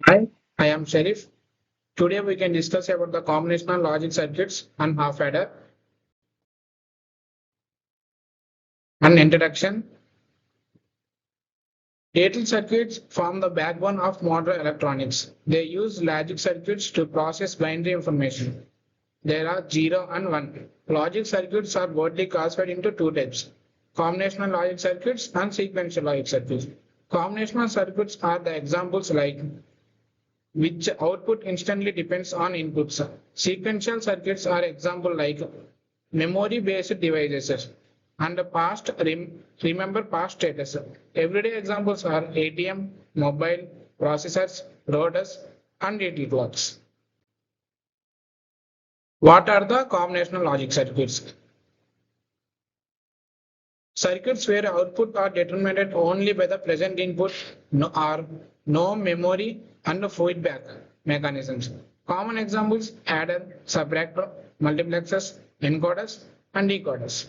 Hi, I am Shareef. Today we can discuss about the combinational logic circuits and half adder. An introduction. Digital circuits form the backbone of modern electronics. They use logic circuits to process binary information. There are 0 and 1. Logic circuits are broadly classified into two types: combinational logic circuits and sequential logic circuits. Combinational circuits are the examples like which output instantly depends on inputs. Sequential circuits are example like memory-based devices and remember past status. Everyday examples are ATM, mobile, processors, routers, and digital clocks. What are the combinational logic circuits? Circuits where output are determined only by the present input are no memory and feedback mechanisms. Common examples adder, subtractor, multiplexers, encoders, and decoders.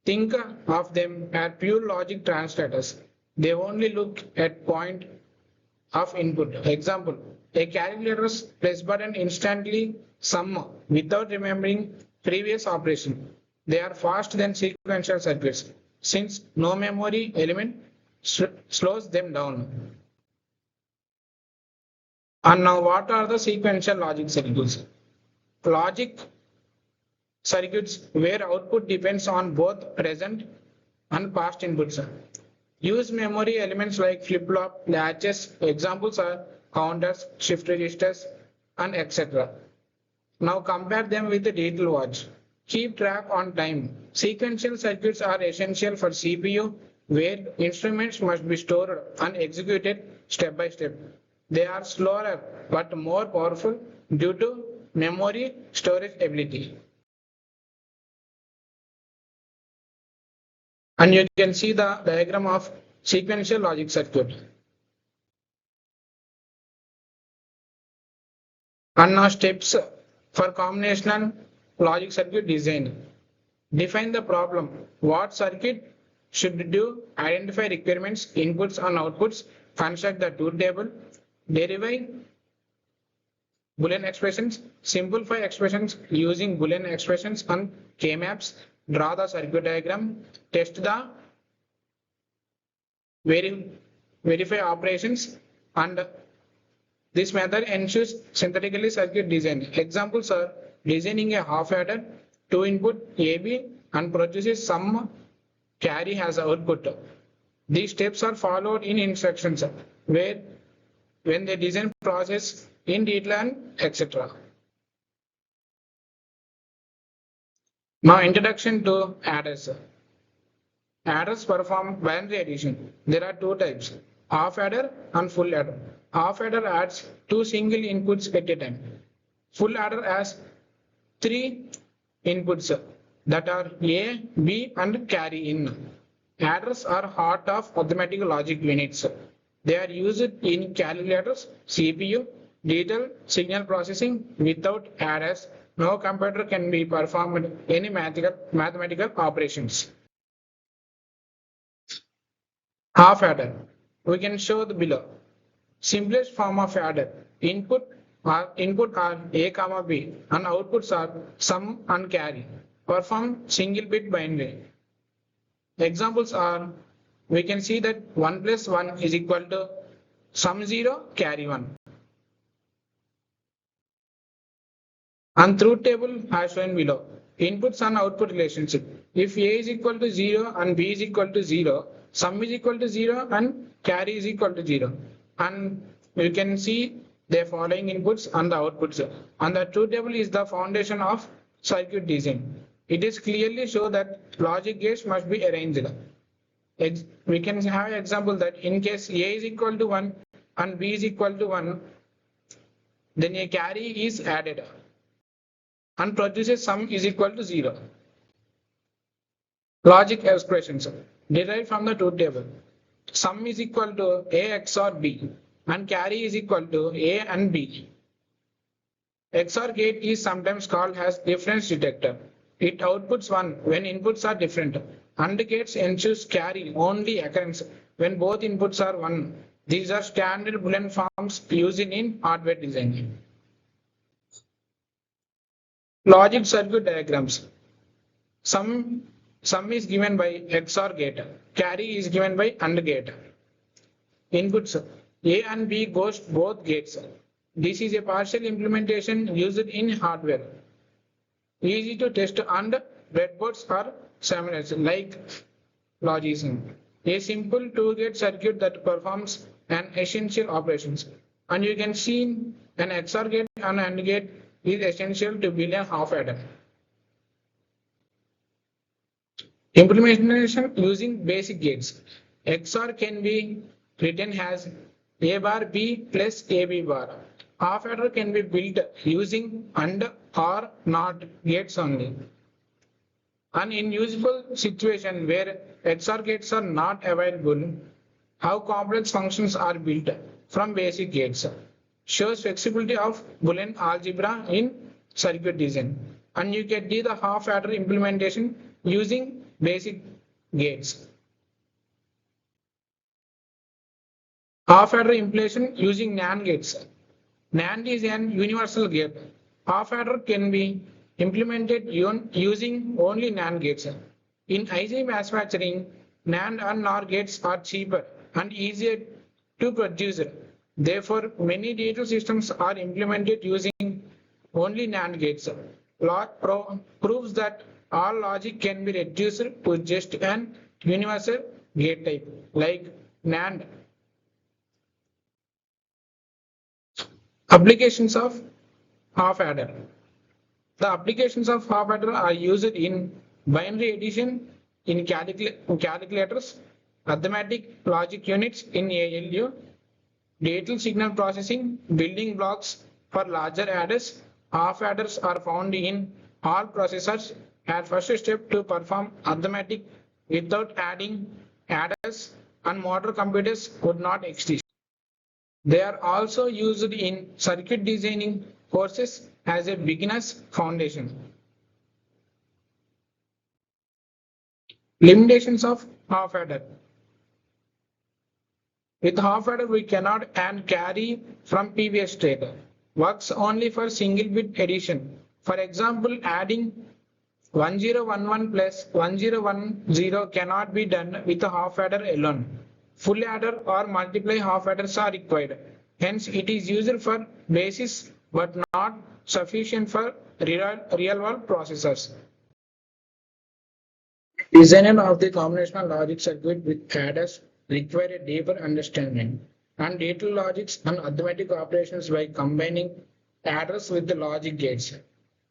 Think of them as pure logic translators. They only look at point of input. Example, a calculator's press button instantly sum without remembering previous operation. They are faster than sequential circuits since no memory element slows them down. And now what are the sequential logic circuits? Logic circuits where output depends on both present and past inputs. Use memory elements like flip-flop, latches. Examples are counters, shift registers, and etc. Now compare them with the digital watch. Keep track on time. Sequential circuits are essential for CPU where instruments must be stored and executed step by step. They are slower but more powerful due to memory storage ability. And you can see the diagram of sequential logic circuit. And now steps for combinational logic circuit design. Define the problem. What circuit should do? Identify requirements, inputs and outputs. Construct the truth table. Derive Boolean expressions. Simplify expressions using Boolean expressions and K-maps. Draw the circuit diagram. Test the verify operations, and this method ensures synthetically circuit design. Examples are designing a half adder, two input AB and produces some carry as output. These steps are followed in instructions where when the design process in detail and etc. Now introduction to adders. Adders perform binary addition. There are two types: half adder and full adder. Half adder adds two single inputs at a time. Full adder has three inputs that are A, B, and carry in. Adders are heart of arithmetic logic units. They are used in calculators, CPU, digital signal processing. Without adders, no computer can be performed any mathematical operations. Half adder. We can show the below. Simplest form of adder. Input are A comma B and outputs are sum and carry. Perform single bit binary. Examples are, we can see that 1 plus 1 is equal to sum 0 carry 1. And truth table as shown below. Inputs and output relationship. If A is equal to 0 and B is equal to 0, sum is equal to 0 and carry is equal to 0. And you can see the following inputs and the outputs. And the truth table is the foundation of circuit design. It is clearly show that logic gates must be arranged. We can have an example that in case A is equal to 1 and B is equal to 1, then a carry is added and produces sum is equal to 0. Logic expressions derived from the truth table. Sum is equal to A XOR B and carry is equal to A and B. XOR gate is sometimes called as difference detector. It outputs 1 when inputs are different. AND gates ensures carry only occurs when both inputs are 1. These are standard Boolean forms used in hardware design. Logic circuit diagrams. Sum is given by XOR gate. Carry is given by AND gate. Inputs A and B goes both gates. This is a partial implementation used in hardware. Easy to test and breadboards are simultaneous like logism. A simple two-gate circuit that performs an essential operations. And you can see an XOR gate and AND gate is essential to build a half adder. Implementation using basic gates. XOR can be written as A bar B plus AB bar. Half adder can be built using AND or NOT gates only. An unusable situation where XOR gates are not available, how complex functions are built from basic gates. Shows flexibility of Boolean algebra in circuit design. And you can do the half adder implementation using basic gates. Half adder implementation using NAND gates. NAND is an universal gate. Half adder can be implemented using only NAND gates. In IC manufacturing, NAND and NOR gates are cheaper and easier to produce. Therefore, many digital systems are implemented using only NAND gates. Proves that all logic can be reduced to just an universal gate type like NAND. Applications of half adder. The applications of half adder are used in binary addition in calculators, arithmetic logic units in ALU, digital signal processing, building blocks for larger adders. Half adders are found in all processors as first step to perform arithmetic without adding adders, and modern computers would not exist. They are also used in circuit designing courses as a beginner's foundation. Limitations of half adder. With half adder, we cannot add carry from previous state. Works only for single bit addition. For example, adding 1011 plus 1010 cannot be done with a half adder alone. Full adder or multiply half adders are required. Hence, it is used for basis but not sufficient for real world processors. Designer of the combinational logic circuit with adders require a deeper understanding and digital logics and arithmetic operations by combining adders with the logic gates.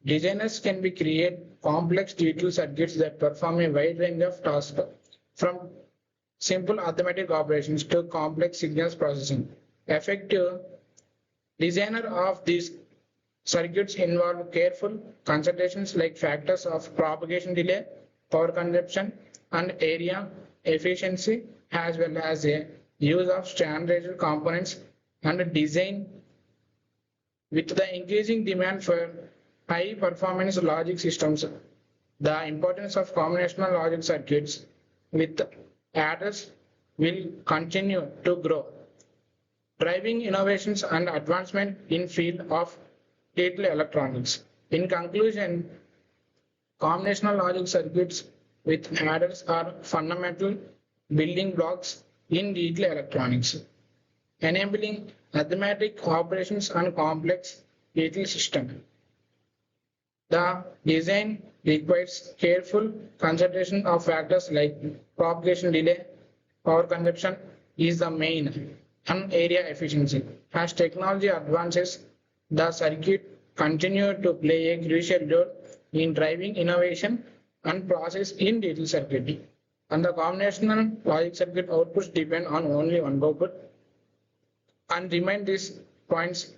Designers can be create complex digital circuits that perform a wide range of tasks from simple arithmetic operations to complex signals processing. Effective designer of these circuits involve careful considerations like factors of propagation delay, power consumption, and area efficiency, as well as a use of standardized components and design. With the increasing demand for high performance logic systems, the importance of combinational logic circuits with adders will continue to grow, driving innovations and advancement in field of digital electronics. In conclusion, combinational logic circuits with adders are fundamental building blocks in digital electronics, enabling arithmetic operations and complex digital systems. The design requires careful consideration of factors like propagation delay, power consumption is the main, and area efficiency. As technology advances, the circuit continue to play a crucial role in driving innovation and process in digital circuitry. And the combinational logic circuit outputs depend on only one output. And remind these points.